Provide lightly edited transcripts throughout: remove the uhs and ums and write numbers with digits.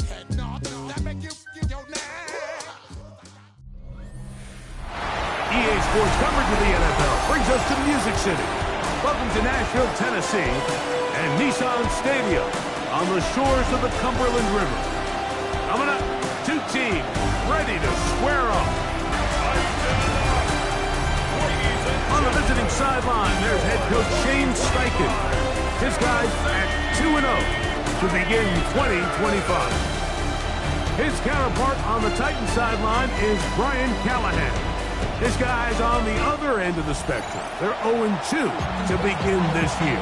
EA Sports coverage of the NFL brings us to Music City. Welcome to Nashville, Tennessee, and Nissan Stadium on the shores of the Cumberland River. Coming up, two teams ready to square off. On the visiting sideline, there's head coach Shane Steichen. His guys at 2-0 to begin 2025. His counterpart on the Titans sideline is Brian Callahan. His guy's on the other end of the spectrum. They're 0-2 to begin this year.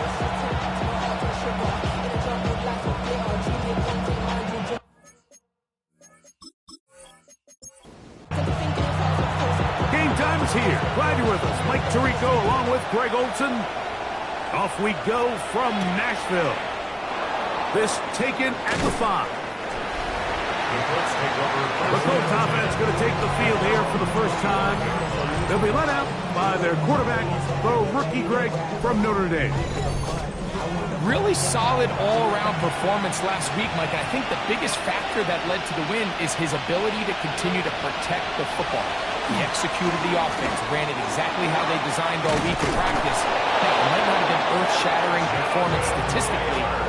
Game time is here. Glad you're with us. Mike Tirico along with Greg Olson. Off we go from Nashville. This taken at the 5. The Colts offense going to take the field here for the first time. They'll be let out by their quarterback, the rookie Greg from Notre Dame. Really solid all-around performance last week, Mike. I think the biggest factor that led to the win is his ability to continue to protect the football. He executed the offense, ran it exactly how they designed all week in practice. Now, it might not have been earth-shattering performance statistically, but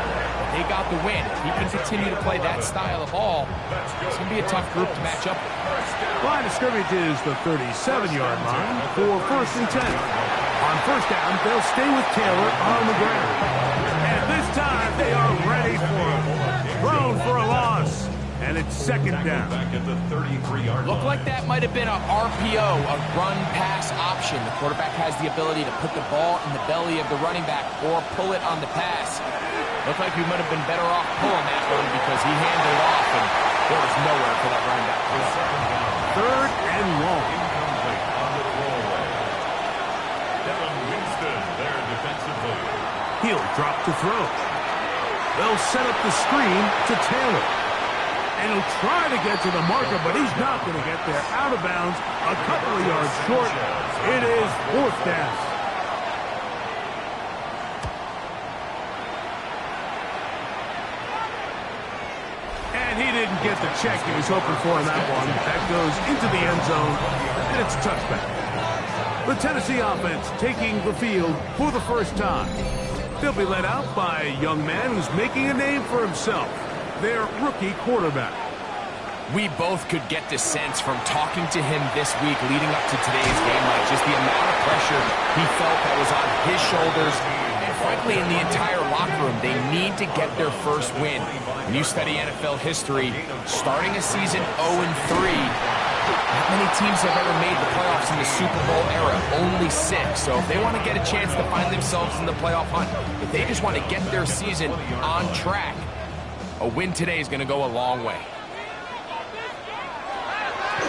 they got the win. If he can continue to play that style of ball, it's going to be a tough group to match up with. Line of scrimmage is the 37-yard line for 1st and 10. On first down, they'll stay with Taylor on the ground. And this time, they are ready for him. Thrown for a loss. And it's 2nd down. Looked like that might have been a RPO, a run-pass option. The quarterback has the ability to put the ball in the belly of the running back or pull it on the pass. Looked like he might have been better off pulling that one because he handed it off and there was nowhere for that running back. 3rd and long. He'll drop to throw. They'll set up the screen to Taylor. And he'll try to get to the marker, but he's not going to get there. Out of bounds, a couple of yards short. It is 4th down. And he didn't get the check he was hoping for in that one. That goes into the end zone, and it's a touchback. The Tennessee offense taking the field for the first time. They'll be led out by a young man who's making a name for himself. Their rookie quarterback. We both could get the sense from talking to him this week leading up to today's game, like just the amount of pressure he felt that was on his shoulders. And frankly, in the entire locker room, they need to get their first win. When you study NFL history, starting a season 0-3, not many teams have ever made the playoffs in the Super Bowl era, only 6. So if they want to get a chance to find themselves in the playoff hunt, if they just want to get their season on track, a win today is going to go a long way.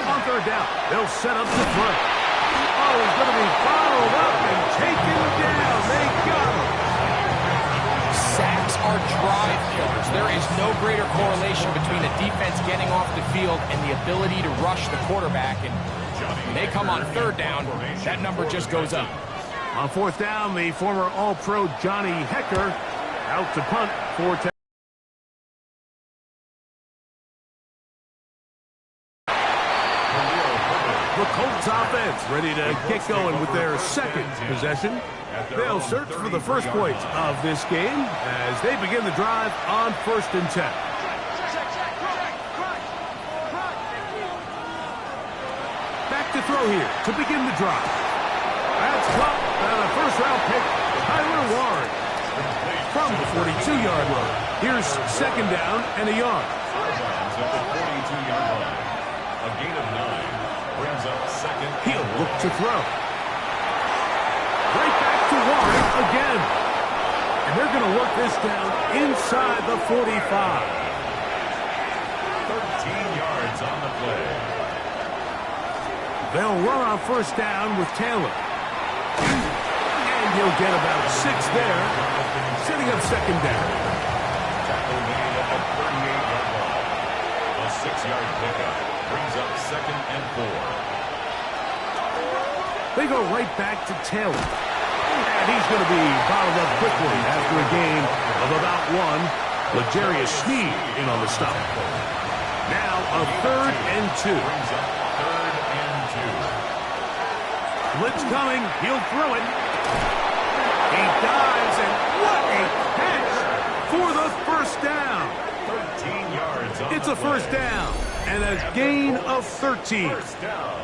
On 3rd down, they'll set up the throw. Oh, he's going to be followed up and taken down. They got him. Sacks are drive killers. There is no greater correlation between a defense getting off the field and the ability to rush the quarterback. And when they come on 3rd down, that number just goes up. On 4th down, the former All-Pro Johnny Hecker out to punt for Tennessee. The Colts offense ready to get going with their 2nd possession. They'll search for the first points of this game as they begin the drive on 1st and 10. Back to throw here to begin the drive. That's caught and a first-round pick, Tyler Warren. From the 42-yard line. Here's 2nd down and a yard. A gain of 9 brings up 2nd. He'll look to throw. Right back to Warren again. And they're going to work this down inside the 45. 13 yards on the play. They'll run on 1st down with Taylor. And he'll get about 6 there, setting up 2nd down. Tackle made at the 38-yard line. A 6-yard pickup brings up 2nd and 4. They go right back to Taylor. And he's going to be bottled up quickly after a gain of about 1. L'Jarius Sneed in on the stop. Now a 3rd and 2. Brings up 3rd and 2. Blitz coming. He'll throw it. He dives, and what a catch for the first down. 13 yards on It's the a first play. down and a gain of 13. First down.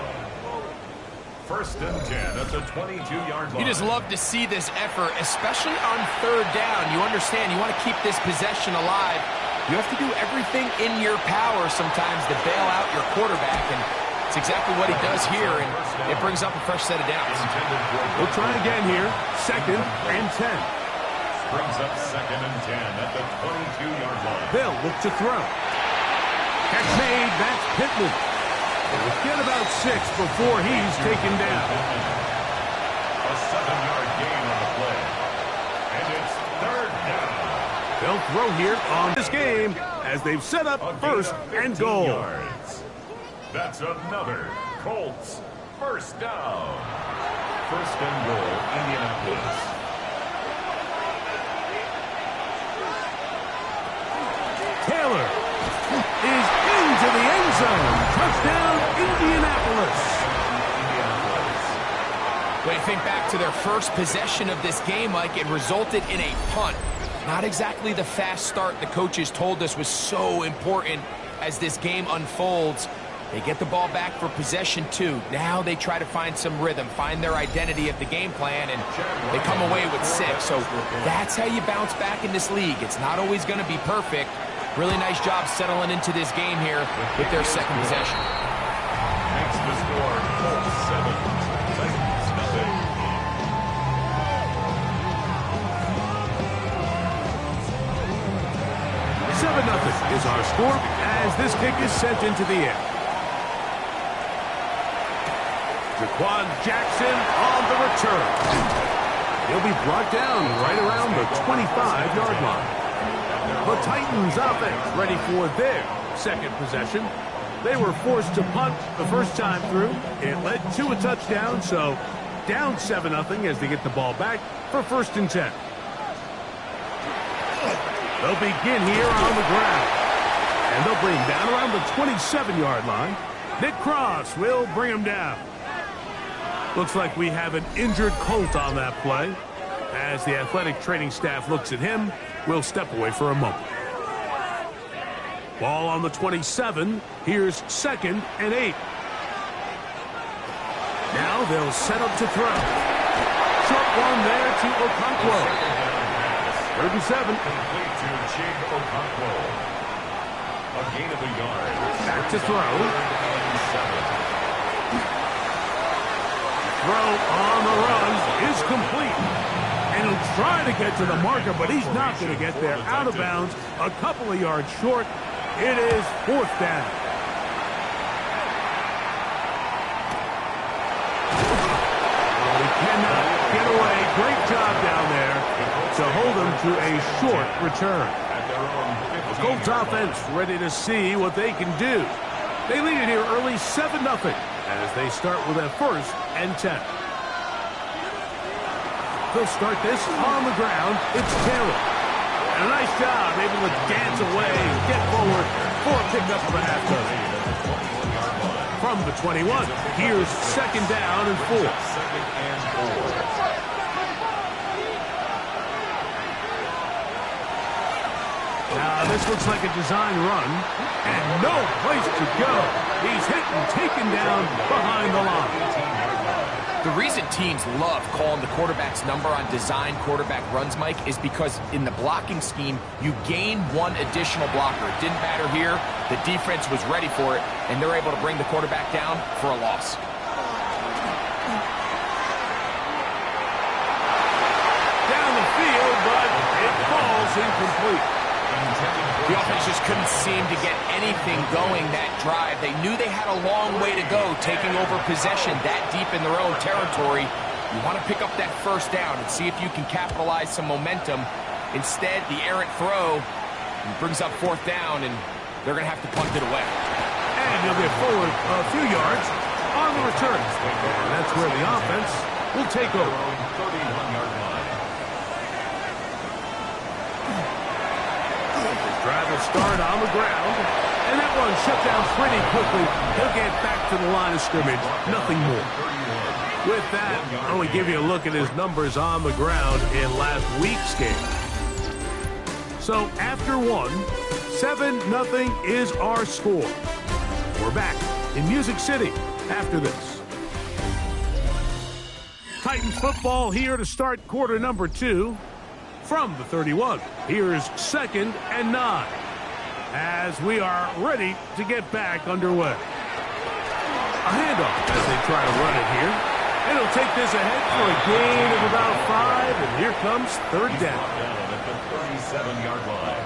1st and 10 at the 22-yard line. You just love to see this effort, especially on 3rd down. You understand, you want to keep this possession alive. You have to do everything in your power sometimes to bail out your quarterback, and it's exactly what he does here, and it brings up a fresh set of downs. We'll try again here. 2nd and 10. Brings up 2nd and 10 at the 22-yard line. They'll look to throw. Catch made. That's Pittman. We'll get about 6 before he's taken down. A 7-yard gain on the play. And it's 3rd down. They'll throw here on this game as they've set up A gain 1st of and 15 goal. yards. That's another Colts first down. 1st and goal, Indianapolis. Taylor is into the end zone. Touchdown, Indianapolis. When you think back to their first possession of this game, Mike, it resulted in a punt. Not exactly the fast start the coaches told us was so important as this game unfolds. They get the ball back for possession 2. Now they try to find some rhythm, find their identity of the game plan, and they come away with 6. So that's how you bounce back in this league. It's not always going to be perfect. Really nice job settling into this game here with their 2nd possession. Makes the score Colts 7, Titans nothing. Seven 0 is our score as this kick is sent into the air. Jaquan Jackson on the return. He'll be brought down right around the 25-yard line. The Titans offense ready for their 2nd possession. They were forced to punt the first time through. It led to a touchdown, so down 7 0 as they get the ball back for 1st and 10. They'll begin here on the ground. And they'll bring him down around the 27-yard line. Nick Cross will bring him down. Looks like we have an injured Colt on that play. As the athletic training staff looks at him, we'll step away for a moment. Ball on the 27. Here's 2nd and 8. Now they'll set up to throw. Short one there to Okonkwo. 3rd and 7. Complete to Chig Okonkwo. A gain of a yard. Back to throw. 3rd and 7. Throw on the run is complete. And he'll try to get to the marker, but he's not going to get there. Out of bounds, a couple of yards short. It is 4th down. He cannot get away. Great job down there to hold him to a short return. The Colts offense ready to see what they can do. They lead it here early 7 0 as they start with a 1st and 10. They'll start this on the ground. It's Taylor. And a nice job able to dance away, get forward for a pickup of a half dozen. From the 21, here's 2nd down and 4. 2nd and 4. Now this looks like a design run, and no place to go. He's hit and taken down behind the line. The reason teams love calling the quarterback's number on design quarterback runs, Mike, is because in the blocking scheme, you gain one additional blocker. It didn't matter here. The defense was ready for it, and they're able to bring the quarterback down for a loss. Down the field, but it falls incomplete. The offense just couldn't seem to get anything going that drive. They knew they had a long way to go taking over possession that deep in their own territory. You want to pick up that 1st down and see if you can capitalize some momentum. Instead, the errant throw brings up 4th down, and they're going to have to punt it away. And he'll get forward a few yards on the return. And that's where the offense will take over. 31-yard line. start on the ground. And that one shut down pretty quickly. He'll get back to the line of scrimmage. Nothing more. With that, I want to give you a look at his numbers on the ground in last week's game. So after one, 7-0 is our score. We're back in Music City after this. Titans football here to start quarter number 2 from the 31. Here's 2nd and 9 as we are ready to get back underway. A handoff as they try to run it here. And he'll take this ahead for a gain of about 5, and here comes 3rd down. At the 37-yard line.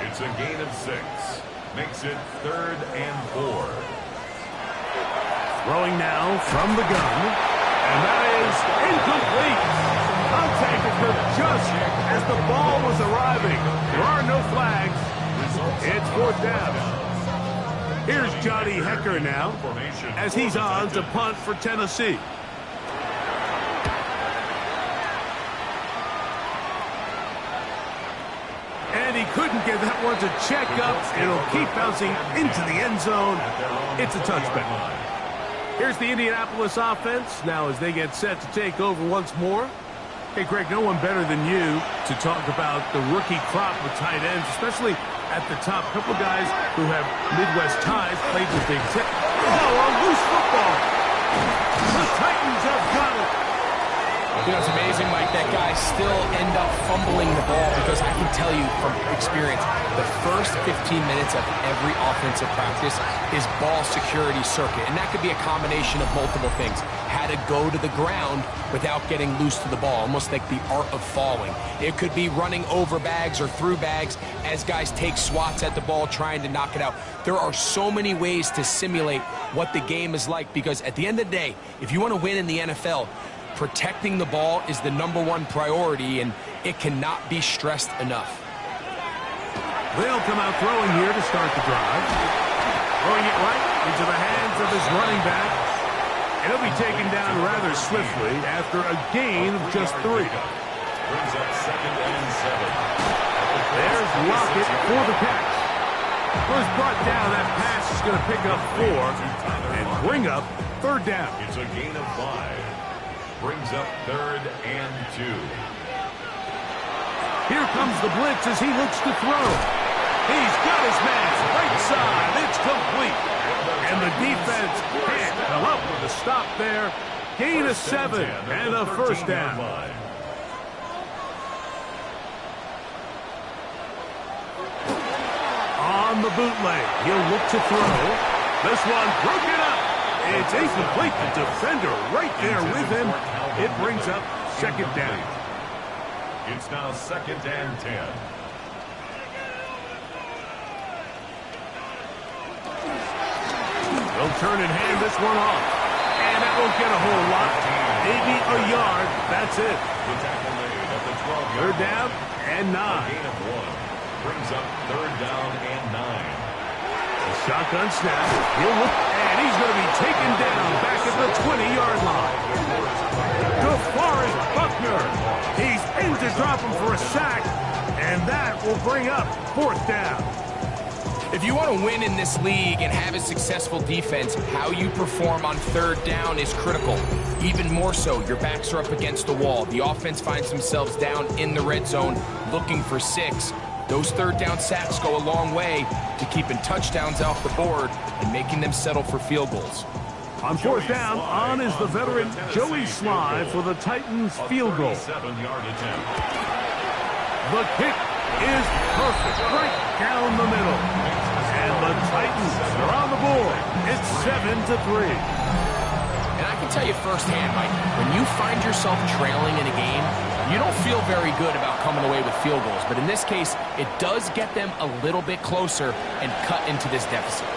It's a gain of 6. Makes it 3rd and 4. Throwing now from the gun. And that is incomplete. Contact occurred just as the ball was arriving. There are no flags. It's 4th down. Here's Johnny Hecker now as he's on to punt for Tennessee. And he couldn't get that one to check up. It'll keep bouncing into the end zone. It's a touchback. Here's the Indianapolis offense now as they get set to take over once more. Hey, Greg, no one better than you to talk about the rookie crop of tight ends, especially at the top. A couple of guys who have Midwest ties, played with Big Ten. Oh, a loose football. The Titans have got it. You know, it's amazing, Mike, that guys still end up fumbling the ball because I can tell you from experience, the first 15 minutes of every offensive practice is ball security circuit. And that could be a combination of multiple things. How to go to the ground without getting loose to the ball, almost like the art of falling. It could be running over bags or through bags as guys take swats at the ball trying to knock it out. There are so many ways to simulate what the game is like because at the end of the day, if you want to win in the NFL, protecting the ball is the #1 priority, and it cannot be stressed enough. They'll come out throwing here to start the drive. Throwing it right into the hands of his running back. And he'll be taken down rather swiftly after a gain of just 3. Brings up 2nd and 7. There's Lockett for the catch. Was brought down. That pass is going to pick up 4 and bring up 3rd down. It's a gain of 5. Brings up 3rd and 2. Here comes the blitz as he looks to throw. He's got his man right side. It's complete. And the defense can't come up with a stop there. Gain of 7 and a 1st down. On the bootleg, he'll look to throw. This one broken up. It's incomplete. The defender right there with him. It brings up 2nd down. It's now 2nd and 10. They'll turn and hand this one off. And that won't get a whole lot. Maybe a yard. That's it. The tackle made at the 12-yard 3rd down and 9. Gain of 1. Brings up 3rd down and 9. Shotgun snap. He'll look, and he's going to be taken down back at the 20-yard line. DeForest Buckner. He's in to drop him for a sack, and that will bring up 4th down. If you want to win in this league and have a successful defense, how you perform on 3rd down is critical. Even more so, your backs are up against the wall. The offense finds themselves down in the red zone looking for 6. Those 3rd down sacks go a long way to keeping touchdowns off the board and making them settle for field goals. On 4th down, on is the veteran Joey Sly for the Titans field goal. 7-yard attempt. The kick is perfect, right down the middle. And the Titans are on the board. It's 7-3. And I can tell you firsthand, Mike, when you find yourself trailing in a game, you don't feel very good about coming away with field goals. But in this case, it does get them a little bit closer and cut into this deficit.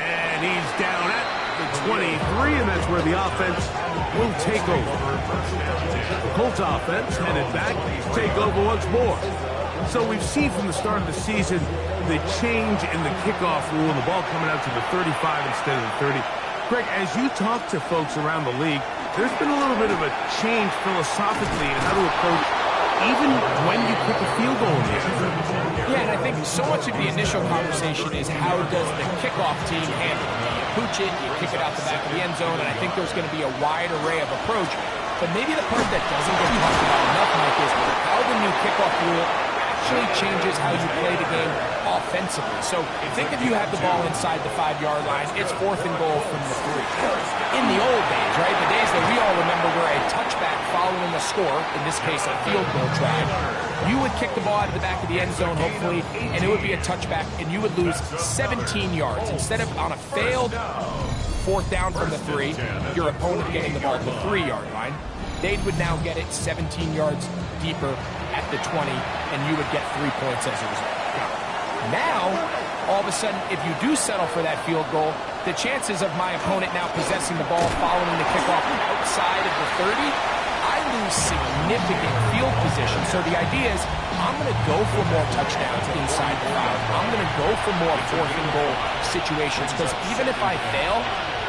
And he's down at the 23, and that's where the offense will take over. The Colts offense headed back to take over once more. So we've seen from the start of the season the change in the kickoff rule and the ball coming out to the 35 instead of the 30. Greg, as you talk to folks around the league, there's been a little bit of a change philosophically in how to approach even when you kick a field goal in the NFL. Yeah, and I think so much of the initial conversation is how does the kickoff team handle it? You pooch it, you kick it out the back of the end zone, and I think there's going to be a wide array of approach. But maybe the part that doesn't get talked about enough, Mike, is how the new kickoff rule actually changes how you play the game offensively. So think if you have the ball inside the 5-yard line, it's 4th and goal from the 3. In the old days, right, the days that we all remember were a touchback following a score, in this case a field goal try, you would kick the ball out of the back of the end zone, hopefully, and it would be a touchback, and you would lose 17 yards. Instead of on a failed 4th down from the 3, your opponent getting the ball at the 3-yard line, they would now get it 17 yards deeper at the 20, and you would get 3 points as a result. Now, all of a sudden, if you do settle for that field goal, the chances of my opponent now possessing the ball following the kickoff outside of the 30, I lose significant field position. So the idea is I'm going to go for more touchdowns inside the 5. I'm going to go for more 4th and goal situations, because even if I fail,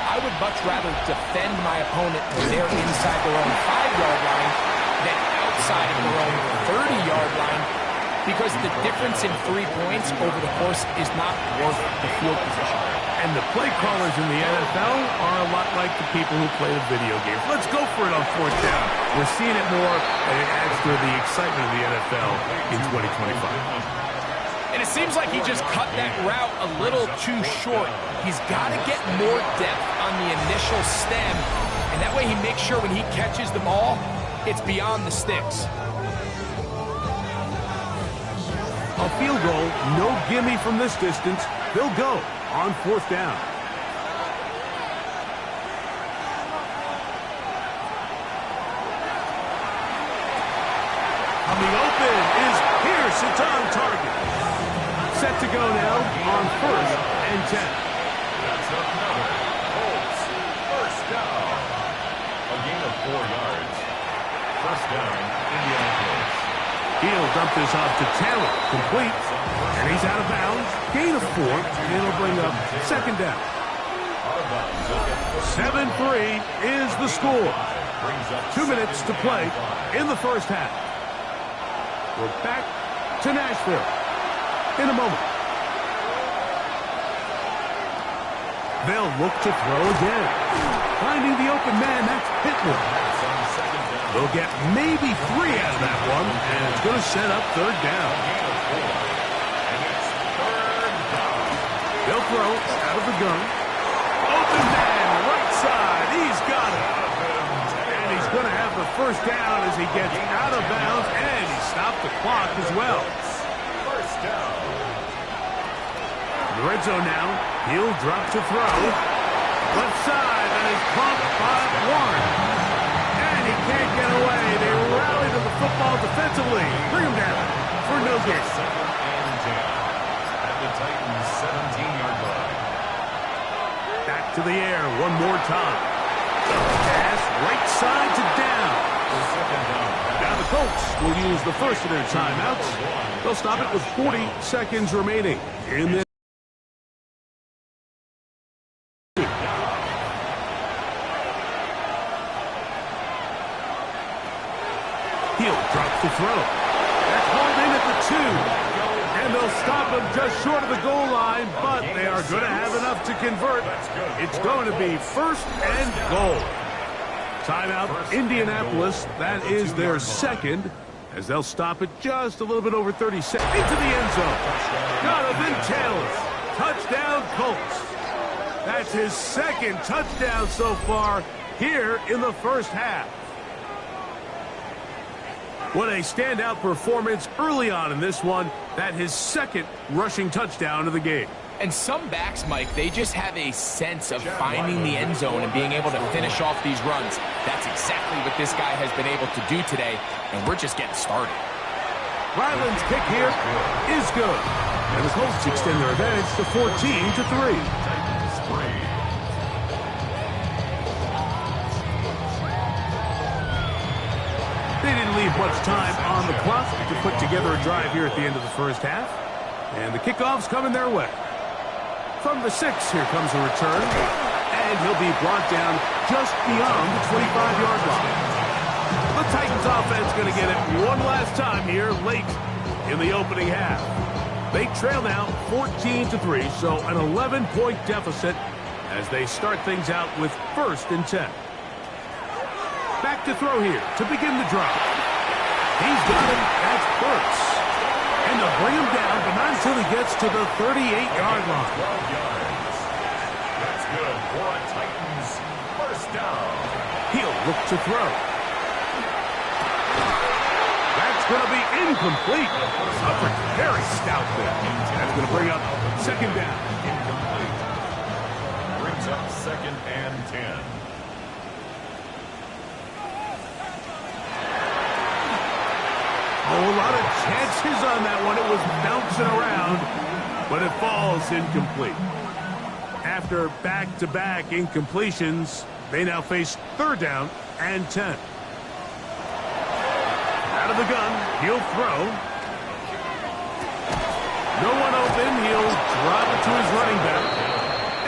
I would much rather defend my opponent when they're inside their own 5-yard line than outside of their own 30-yard line, because the difference in 3 points over the course is not worth the field position. And the play callers in the NFL are a lot like the people who play the video games. Let's go for it on 4th down. We're seeing it more, and it adds to the excitement of the NFL in 2025. And it seems like he just cut that route a little too short. He's got to get more depth on the initial stem, and that way he makes sure when he catches the ball, it's beyond the sticks. A field goal, no gimme from this distance. They'll go on 4th down. Coming open is Pierce. It's on target. Set to go now on 1st and 10. That's another Colts 1st down. A gain of 4 yards. 1st down, Indianapolis. He'll dump this off to Taylor. Complete. And he's out of bounds. Gain of 4. And it'll bring up 2nd down. 7-3 is the score. 2 minutes to play in the 1st half. We're back to Nashville in a moment. They'll look to throw again. Finding the open man, that's Pittman. They'll get maybe 3 out of that one, and it's going to set up 3rd down. They'll throw out of the gun. Open man, right side. He's got it. And he's going to have the 1st down as he gets out of bounds, and he stopped the clock as well. 1st down. The red zone now. He'll drop to throw. Left side, and he's pumped by Warren. And he can't get away. They rally to the football defensively. Bring him down for no gain. 2nd and 10. At the Titans' 17-yard line. Back to the air one more time. Pass right side to down. Now the Colts will use the first of their timeouts. They'll stop it with 40 seconds remaining in this. He'll drop the throw. That's hauled in at the 2. And they'll stop him just short of the goal line, but they are going to have enough to convert. It's going to be 1st and goal. Timeout, Indianapolis. That is their 2nd, as they'll stop it just a little bit over 30 seconds. Into the end zone. Jonathan Taylor. Touchdown, Colts. That's his 2nd touchdown so far here in the 1st half. What a standout performance early on in this one. That his 2nd rushing touchdown of the game. And some backs, Mike, they just have a sense of finding the end zone and being able to finish off these runs. That's exactly what this guy has been able to do today, and we're just getting started. Ryland's kick here is good. And the Colts extend their advantage to 14-3. They didn't leave much time on the clock to put together a drive here at the end of the 1st half. And the kickoff's coming their way. From the 6, here comes a return. And he'll be brought down just beyond the 25-yard line. The Titans offense going to get it one last time here late in the opening half. They trail now 14-3, so an 11-point deficit as they start things out with 1st and 10. Back to throw here to begin the drive. He's got him. That's Burks. And they'll bring him down, but not until he gets to the 38-yard line. 12 yards. That's good for a Titans first down. He'll look to throw. That's going to be incomplete. Suffolk very stout there. That's going to bring up 2nd down. Incomplete. Brings up 2nd and 10. Oh, a lot of chances on that one. It was bouncing around, but it falls incomplete. After back-to-back incompletions, they now face 3rd down and 10. Out of the gun, he'll throw. No one open. He'll drive it to his running back.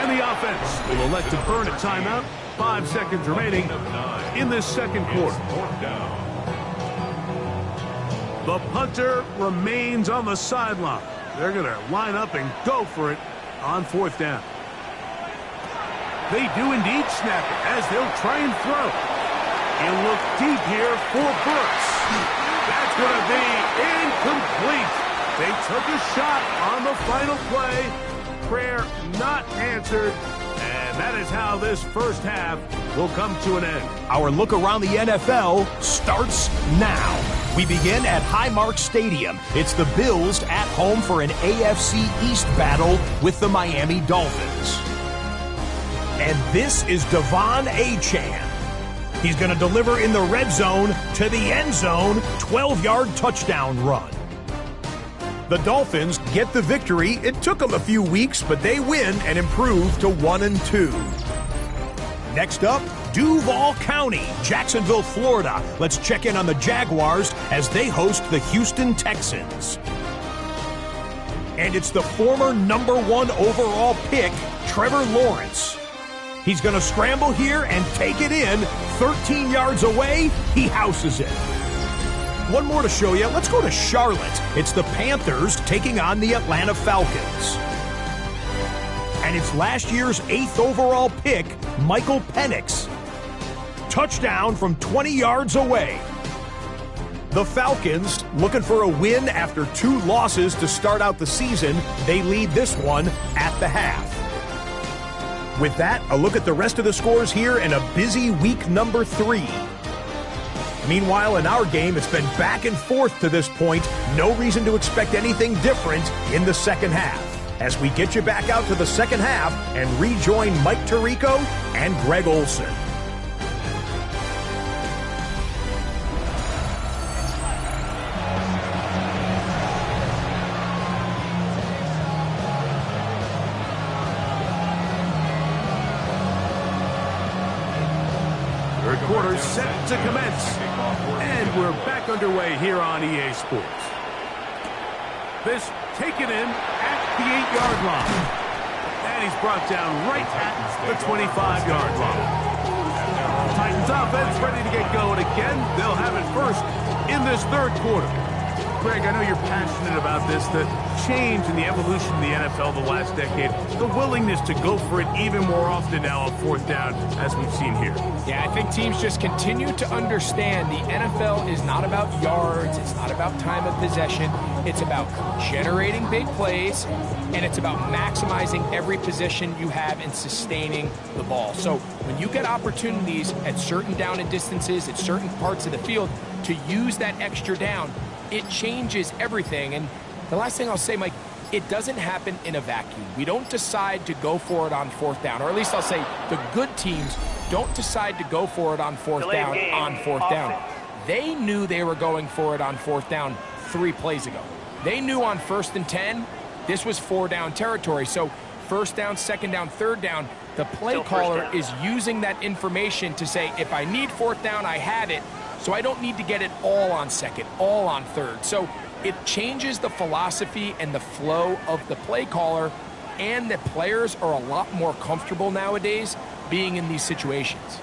And the offense will elect to burn a timeout. 5 seconds remaining in this 2nd quarter. 4th down. The punter remains on the sideline. They're going to line up and go for it on 4th down. They do indeed snap it as they'll try and throw. He'll look deep here for Burks. That's going to be incomplete. They took a shot on the final play. Prayer not answered. And that is how this first half will come to an end. Our look around the NFL starts now. We begin at Highmark Stadium. It's the Bills at home for an AFC East battle with the Miami Dolphins. And this is Devon Achane. He's going to deliver in the red zone to the end zone, 12-yard touchdown run. The Dolphins get the victory. It took them a few weeks, but they win and improve to 1-2. Next up, Duval County, Jacksonville, Florida. Let's check in on the Jaguars as they host the Houston Texans. And it's the former #1 overall pick, Trevor Lawrence. He's going to scramble here and take it in. 13 yards away, he houses it. One more to show you. Let's go to Charlotte. It's the Panthers taking on the Atlanta Falcons. And it's last year's 8th overall pick, Michael Penix. Touchdown from 20 yards away. The Falcons looking for a win after 2 losses to start out the season. They lead this one at the half. With that, a look at the rest of the scores here in a busy week number 3. Meanwhile, in our game, it's been back and forth to this point. No reason to expect anything different in the second half. As we get you back out to the second half and rejoin Mike Tirico and Greg Olson. Third quarter set to commence. And we're back underway here on EA Sports. This taken in at the 8-yard line. And he's brought down right at the 25-yard line. Titans offense ready to get going again. They'll have it first in this 3rd quarter. Greg, I know you're passionate about this, the change in the evolution of the NFL the last decade, the willingness to go for it even more often now on 4th down, as we've seen here. Yeah, I think teams just continue to understand the NFL is not about yards, it's not about time of possession, it's about generating big plays, and it's about maximizing every position you have and sustaining the ball. So when you get opportunities at certain down and distances, at certain parts of the field, to use that extra down, it changes everything. And the last thing I'll say, Mike, it doesn't happen in a vacuum. We don't decide to go for it on 4th down, or at least I'll say the good teams don't decide to go for it on 4th down on 4th down. They knew they were going for it on 4th down 3 plays ago. They knew on 1st and 10, this was 4-down territory. So 1st down, 2nd down, 3rd down, the play caller is using that information to say, if I need 4th down, I have it. So I don't need to get it all on 2nd, all on 3rd. So it changes the philosophy and the flow of the play caller, and the players are a lot more comfortable nowadays being in these situations.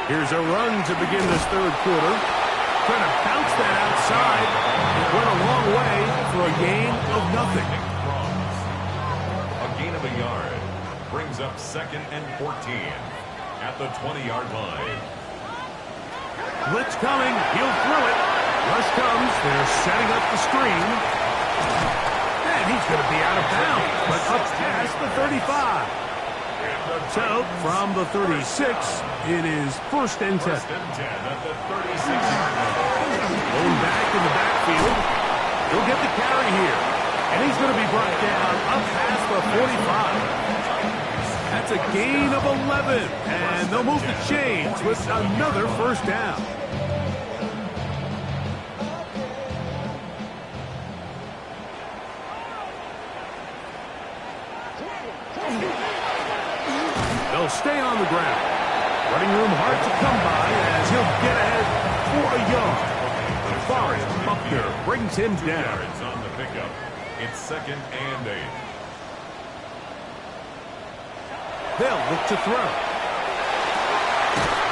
Here's a run to begin this third quarter. Trying to bounce that outside. It went a long way for a gain of nothing. A gain of a yard. Brings up 2nd and 14 at the 20-yard line. Blitz coming. He'll throw it. Rush comes. They're setting up the screen. And he's going to be out of bounds, but up past the 35. So, from the 36, it is 1st and 10. First and 10 at the 36-yard line. Going back in the backfield. He'll get the carry here. And he's going to be brought down up past the 45. That's a gain of 11. And they'll move the chains with another 1st down. They'll stay on the ground. Running room hard to come by as he'll get ahead for a yard. Forrest Buckner brings him down. Yards on the pickup. It's 2nd and 8. They'll look to throw.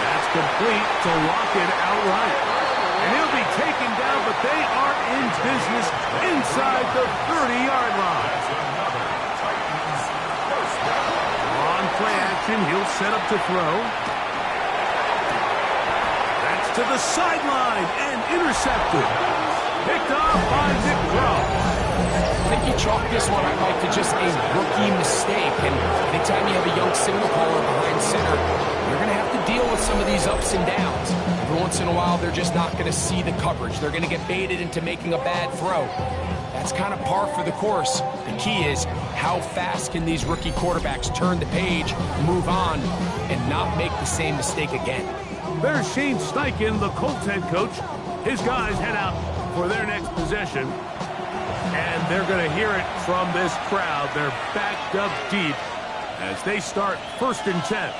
That's complete to lock it outright. And he'll be taken down, but they are in business inside the 30-yard line. That's another Titans first down. On play action, he'll set up to throw. That's to the sideline and intercepted. Picked off by Nick Cross. I think he chalked this one up like to just a rookie mistake. And anytime you have a young signal caller behind center, you're going to have to deal with some of these ups and downs. Every once in a while, they're just not going to see the coverage. They're going to get baited into making a bad throw. That's kind of par for the course. The key is how fast can these rookie quarterbacks turn the page, move on, and not make the same mistake again. There's Shane Steichen, the Colts head coach. His guys head out for their next possession. And they're going to hear it from this crowd. They're backed up deep as they start 1st and 10.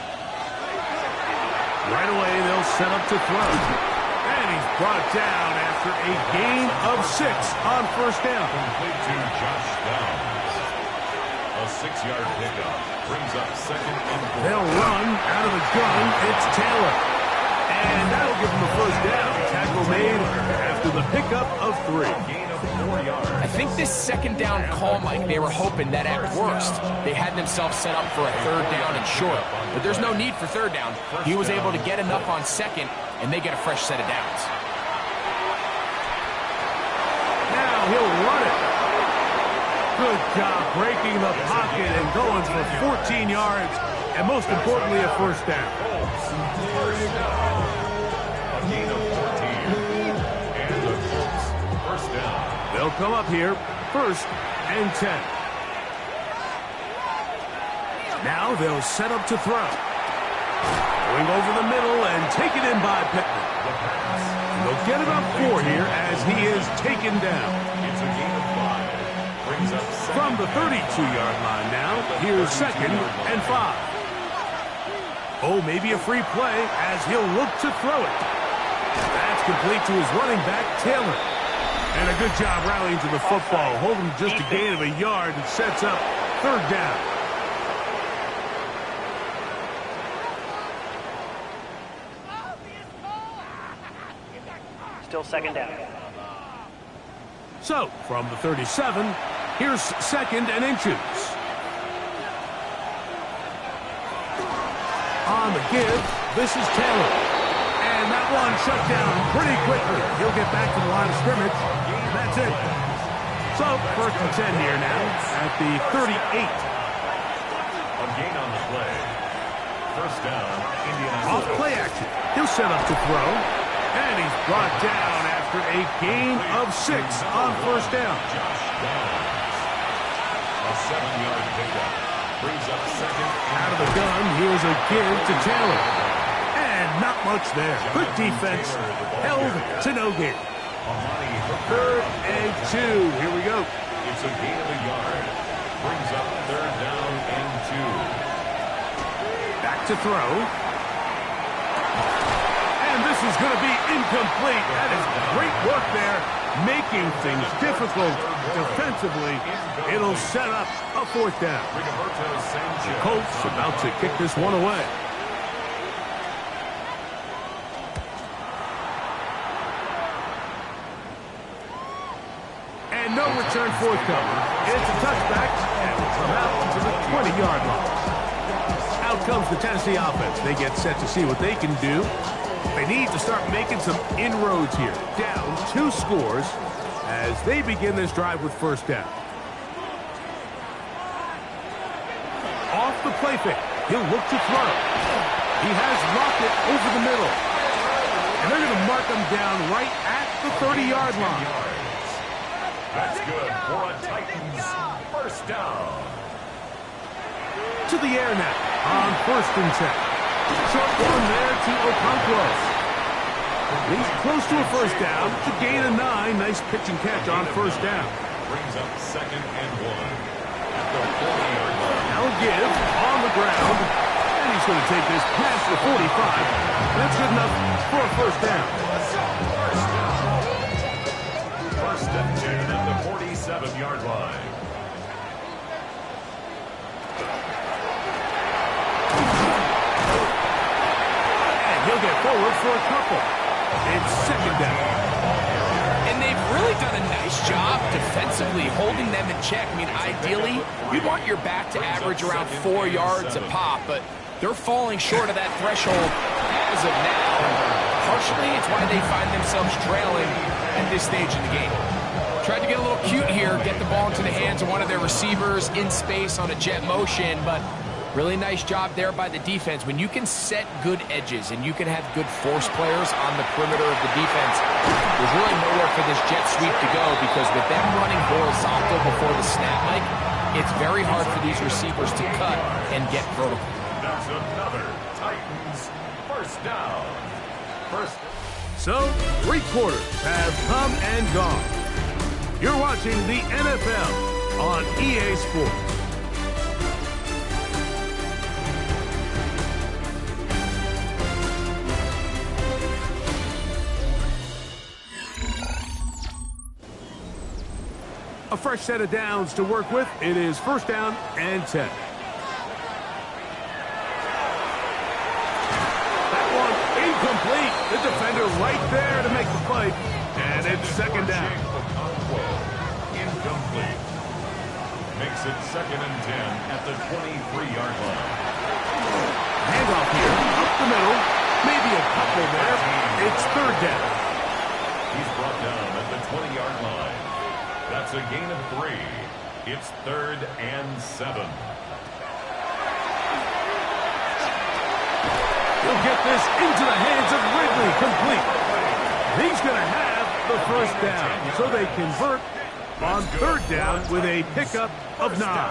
Right away, they'll set up to throw. And he's brought down after a gain of 6 on 1st down. Complete to Josh Downs. A 6-yard pickup brings up 2nd and 4. They'll run out of the gun. It's Taylor. And that'll give them the 1st down. Tackle made after the pickup of 3. Gain of 4 yards. I think this 2nd down call, Mike, they were hoping that at worst they had themselves set up for a 3rd down and short. But there's no need for 3rd down. He was able to get enough on 2nd, and they get a fresh set of downs. Now he'll run it. Good job breaking the pocket and going for 14 yards, and most importantly, a 1st down. A gain of 14. And the Colts 1st down. They'll come up here, 1st and 10. Now they'll set up to throw. Going over the middle and taken in by Pittman. And they'll get it up 4 here as he is taken down. It's a gain of 5. Brings up 2nd. From the 32-yard line now, here's 2nd and 5. Oh, maybe a free play as he'll look to throw it. That's complete to his running back, Taylor. And a good job rallying to the football, holding just a gain of a yard and sets up 3rd down. Still 2nd down. So, from the 37, here's 2nd and inches. On the give, this is Taylor. And that one shut down pretty quickly. He'll get back to the line of scrimmage. That's it. So, 1st and 10 here now at the 38. A gain on the play. 1st down, Indianapolis. Off play action. He'll set up to throw. And he's brought down after a gain of 6 on 1st down. Josh Downs. A 7-yard pickup. Brings up 2nd. Out of the gun, here's a give to Taylor. And not much there. Good defense. Held to no gain. 3rd and 2. Here we go. It's a gain of a yard. Brings up 3rd down and 2. Back to throw. And this is going to be incomplete. That is great work there, making things difficult defensively. It'll set up a 4th down. The Colts about to kick this one away. return forthcoming. It's a touchback, and will come out to the 20-yard line. Out comes the Tennessee offense. They get set to see what they can do. They need to start making some inroads here. Down 2 scores as they begin this drive with first down. Off the play fake. He'll look to throw. He has locked it over the middle. And they're going to mark him down right at the 30-yard line. That's good for a Titans first down. To the air now on 1st and 10. Short one there to Okonkwo. He's close to a first down. To gain a 9. Nice pitch and catch on first down. Brings up 2nd and 1 at the 40-yard line. Now a give on the ground. And he's going to take this past the 45. That's good enough for a first down. First and 10 at the 47-yard line. And he'll get forward for a couple. It's 2nd down. And they've really done a nice job defensively holding them in check. I mean, ideally, you'd want your back to average around 4 yards a pop, but they're falling short of that threshold as of now. Partially, it's why they find themselves trailing at this stage in the game. Tried to get a little cute here, get the ball into the hands of one of their receivers in space on a jet motion, but really nice job there by the defense. When you can set good edges and you can have good force players on the perimeter of the defense, there's really nowhere for this jet sweep to go, because with them running horizontal before the snap, Mike, it's very hard for these receivers to cut and get vertical. That's another Titans first down. So, 3 quarters have come and gone. You're watching the NFL on EA Sports. A fresh set of downs to work with. It is first down and 10. That one incomplete. The defender right there to make the play. And it's 2nd down. Incomplete. Makes it 2nd and 10 at the 23-yard line. Handoff here, up the middle. Maybe a couple there. It's 3rd down. He's brought down at the 20-yard line. That's a gain of 3. It's 3rd and 7. He'll get this into the hands of Ridley, complete. He's going to have the first down, so they convert on 3rd down with a pickup of 9.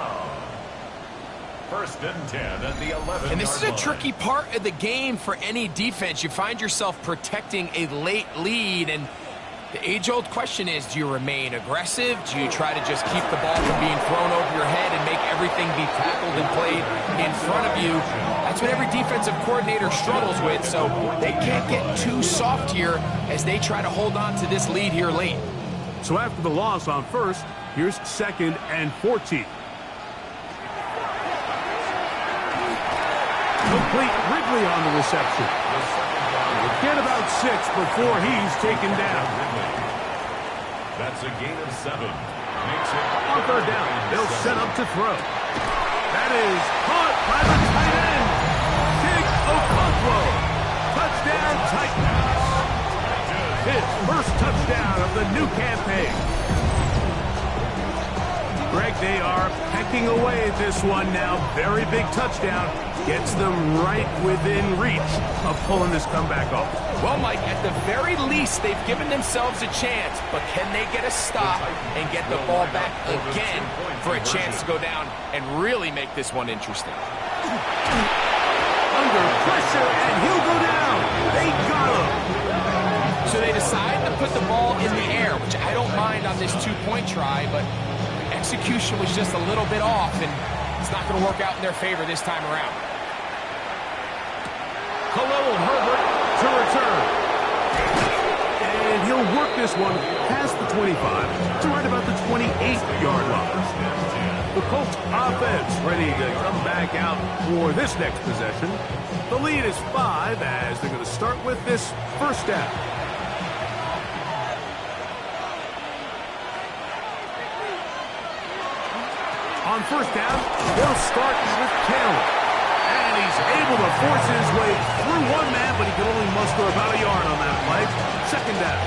First and 10 at the 11. And this is a tricky part of the game for any defense. You find yourself protecting a late lead, and the age-old question is, do you remain aggressive? Do you try to just keep the ball from being thrown over your head and make everything be tackled and played in front of you? That's what every defensive coordinator struggles with, so they can't get too soft here as they try to hold on to this lead here late. So after the loss on 1st, here's 2nd and 14. Complete. Ridley on the reception. Get about 6 before he's taken down. That's a gain of 7. Makes it On 3rd down, they'll set up to throw. That is caught by the tight end. Big Okonkwo. Touchdown Titans. His first touchdown of the new campaign. Greg, they are pecking away at this one now. Very big touchdown. Gets them right within reach of pulling this comeback off. Well, Mike, at the very least, they've given themselves a chance, but can they get a stop and get the ball back again for a chance to go down and really make this one interesting? Under pressure, and he'll go down. They got him. So they decide to put the ball in the air, which I don't mind on this 2-point try, but execution was just a little bit off, and it's not going to work out in their favor this time around. Khalil Herbert to return. And he'll work this one past the 25 to right about the 28-yard line. The Colts offense ready to come back out for this next possession. The lead is 5 as they're going to start with this first down. On first down, they'll start with Taylor. And he's able to force his way through one man, but he can only muster about a yard on that play. Second down.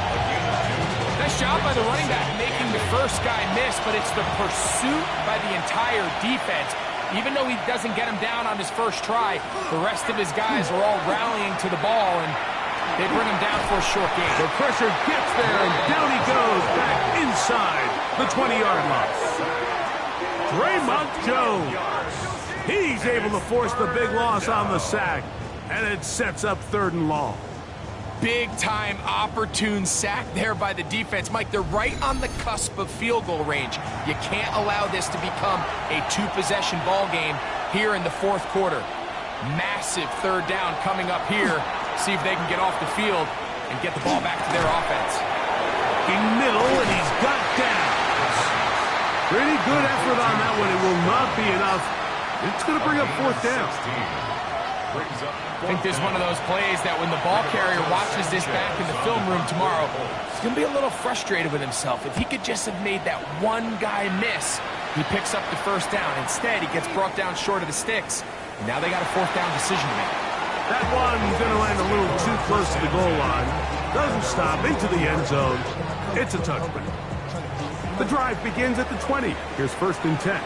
Nice job by the running back making the first guy miss, but it's the pursuit by the entire defense. Even though he doesn't get him down on his first try, the rest of his guys are all rallying to the ball, and they bring him down for a short gain. The pressure gets there, and down he goes back inside the 20-yard line. Draymond Jones. He's able to force the big loss on the sack, and it sets up 3rd and long. Big-time opportune sack there by the defense. Mike, they're right on the cusp of field goal range. You can't allow this to become a 2-possession ball game here in the 4th quarter. Massive 3rd down coming up here. See if they can get off the field and get the ball back to their offense. In middle, and he's got downs. Pretty good effort on that one. It will not be enough. It's going to bring up 4th down. I think this is one of those plays that when the ball carrier watches this back in the film room tomorrow, he's going to be a little frustrated with himself. If he could just have made that one guy miss, he picks up the 1st down. Instead, he gets brought down short of the sticks. Now they got a 4th down decision to make. That one's going to land a little too close to the goal line. Doesn't stop into the end zone. It's a touchback. The drive begins at the 20. Here's 1st and 10.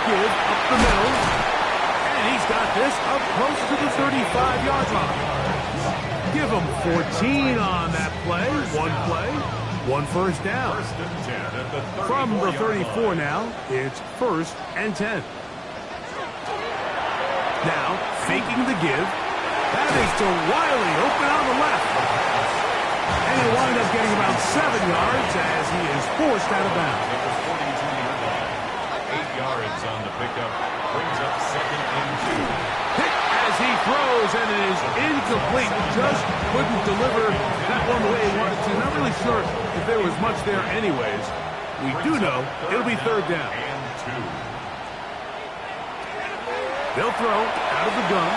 Give up the middle, and he's got this up close to the 35-yard line. Give him 14 on that play. One first down. From the 34 now, it's 1st and 10. Now, faking the give. That is to Wiley, open on the left. And he'll wind up getting about 7 yards as he is forced out of bounds. On the pickup, brings up 2nd and 2. Pick as he throws, and it is incomplete. Just couldn't deliver that one the way he wanted to. Not really sure if there was much there anyways. We do know it'll be 3rd down. They'll throw out of the gun.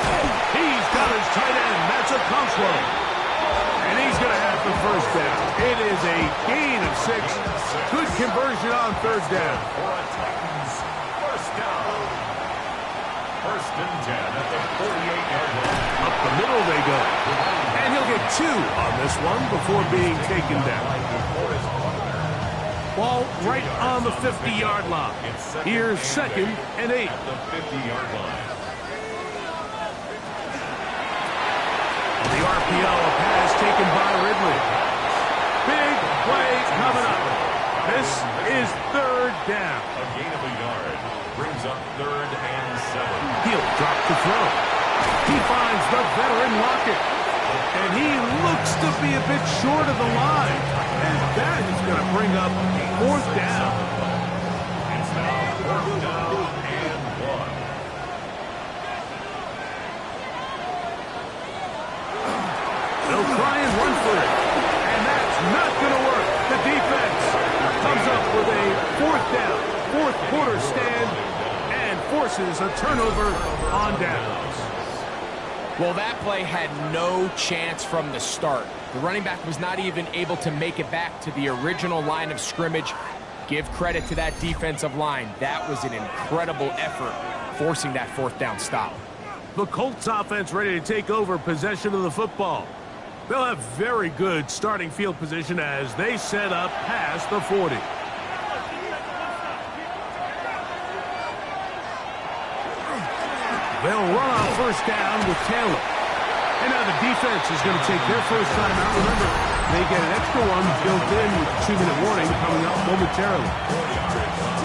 He's got his tight end. That's a Consuelo. And he's going to have the 1st down. It is a gain of 6. Good conversion on 3rd down. 1st and 10 at the 48-yard line. Up the middle they go. And he'll get 2 on this one before being taken down. Ball right on the 50-yard line. Here's 2nd and 8. At the 50-yard line. The RPO, a pass taken by Ridley. Big play coming up. This is 3rd down. A gain of a yard. Brings up 3rd and 7. He'll drop the throw. He finds the veteran Lockett. And he looks to be a bit short of the line. And that is going to bring up 4th down. It's now 4th down and 1. They'll try and run for it. And that's not going to work. The defense comes up with a 4th down, 4th quarter stand, and forces a turnover on downs. Well, that play had no chance from the start. The running back was not even able to make it back to the original line of scrimmage. Give credit to that defensive line. That was an incredible effort, forcing that 4th down stop. The Colts offense ready to take over possession of the football. They'll have very good starting field position as they set up past the 40. They'll run on 1st down with Taylor. And now the defense is going to take their first time out. Remember, they get an extra one built in with 2-minute warning coming up momentarily.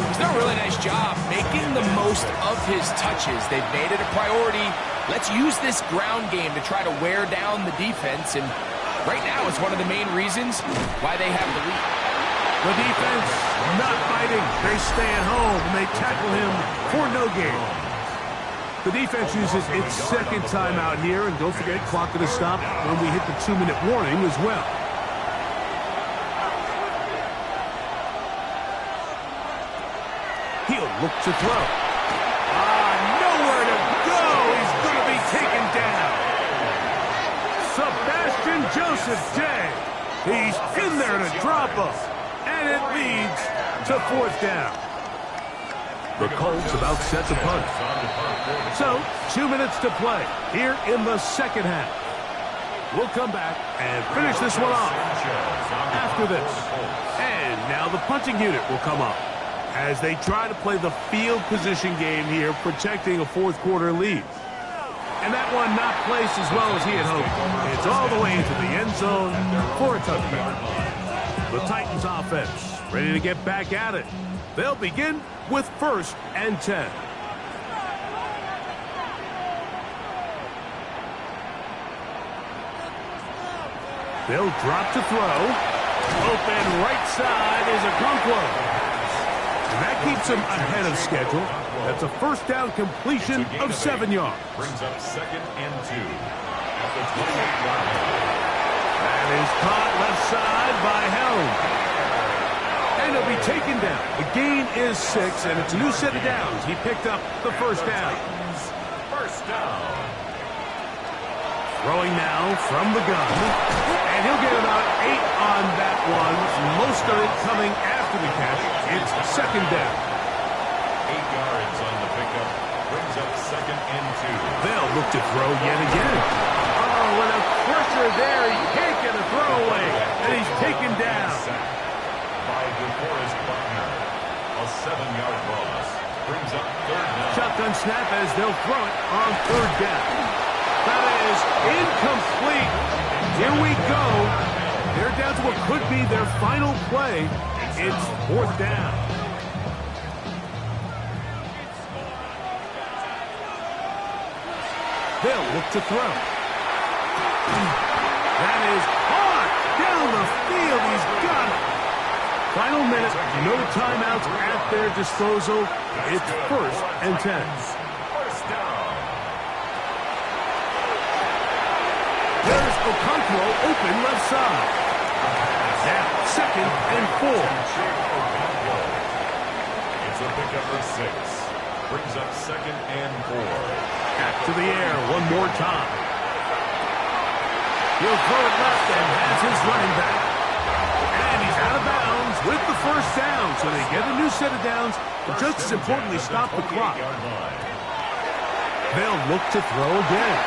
He's done a really nice job making the most of his touches. They've made it a priority. Let's use this ground game to try to wear down the defense. And right now it's one of the main reasons why they have the lead. The defense not fighting. They stay at home and they tackle him for no gain. The defense uses its 2nd timeout here, and don't forget, clock to stop when we hit the 2-minute warning as well. He'll look to throw. Nowhere to go. He's going to be taken down. Sebastian Joseph Day He's in there to drop him. And it leads to fourth down. The Colts about set to punt. So, 2 minutes to play here in the second half. We'll come back and finish this one off after this. And now the punting unit will come up as they try to play the field position game here, protecting a fourth quarter lead. And that one not placed as well as he had hoped. It's all the way into the end zone for a touchdown. The Titans offense ready to get back at it. They'll begin with 1st and 10. They'll drop to throw. Open right side is a Okonkwo. That keeps him ahead of schedule. That's a first down completion of 7 yards. Brings up 2nd and 2 at the 28-yard line. That is caught left side by Helm. And he'll be taken down. The gain is 6, and it's a new set of downs. He picked up the first down. First down. Throwing now from the gun. And he'll get about 8 on that one. Most of it coming after the catch. It's 2nd down. 8 yards on the pickup. Brings up 2nd and 2. They'll look to throw yet again. Oh, with a pressure there. He can't get a throw away. And he's taken down. By DeForest Buckner. A 7-yard loss. Brings up 3rd down. Shotgun snap as they'll throw it on 3rd down. That is incomplete. Here we go. They're down to what could be their final play. It's 4th down. They'll look to throw. That is hard down the field. He's got it. Final minute, no timeouts at their disposal. It's 1st and 10. First down. There's Okonkwo open left side. Now 2nd and 4. It's a pickup of 6. Brings up 2nd and 4. Back to the air one more time. He'll throw it left and has his running back. And he's out of bounds with the first down. So they get a new set of downs, but just as importantly, stop the clock. They'll look to throw again.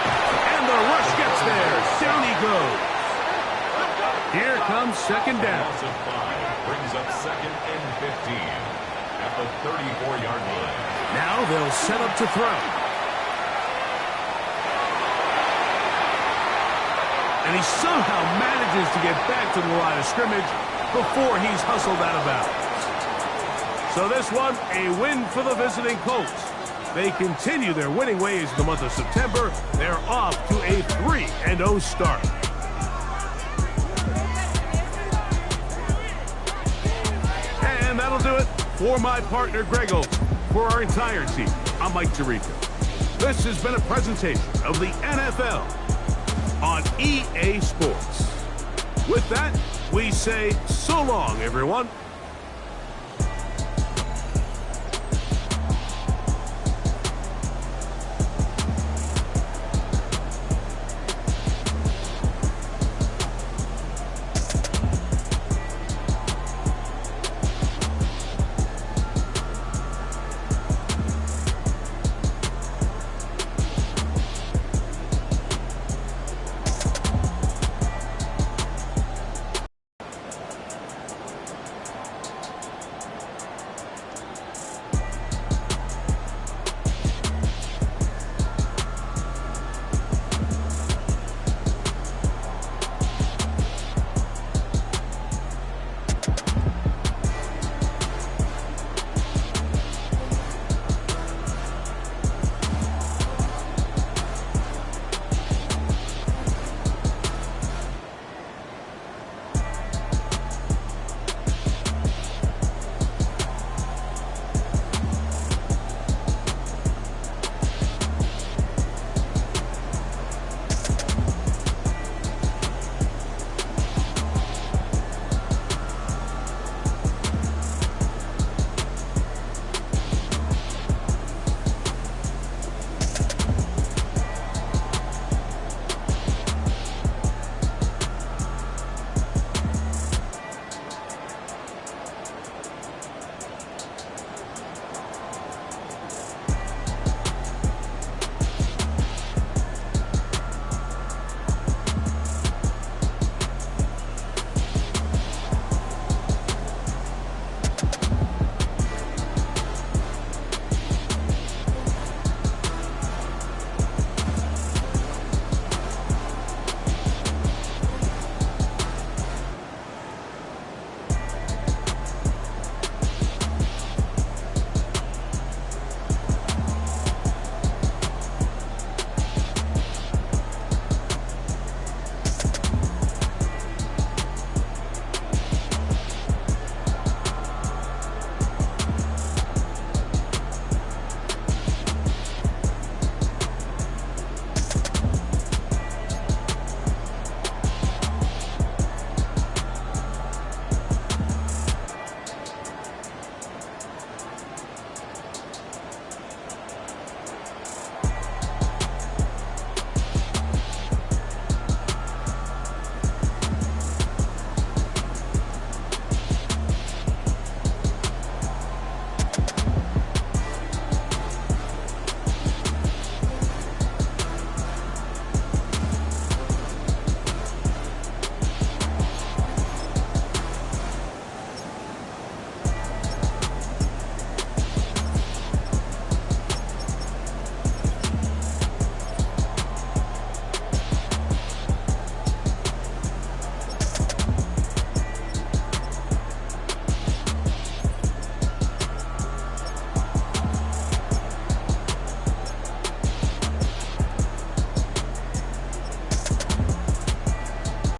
And the rush gets there. Down he goes. Here comes 2nd down. Brings up 2nd and 15 at the 34-yard line. Now they'll set up to throw. And he somehow manages to get back to the line of scrimmage before he's hustled out of bounds. So this one, a win for the visiting Colts. They continue their winning ways in the month of September. They're off to a 3-0 start. And that'll do it for my partner, Greg Olson. For our entire team, I'm Mike Tirico. This has been a presentation of the NFL on EA Sports. With that, we say so long, everyone.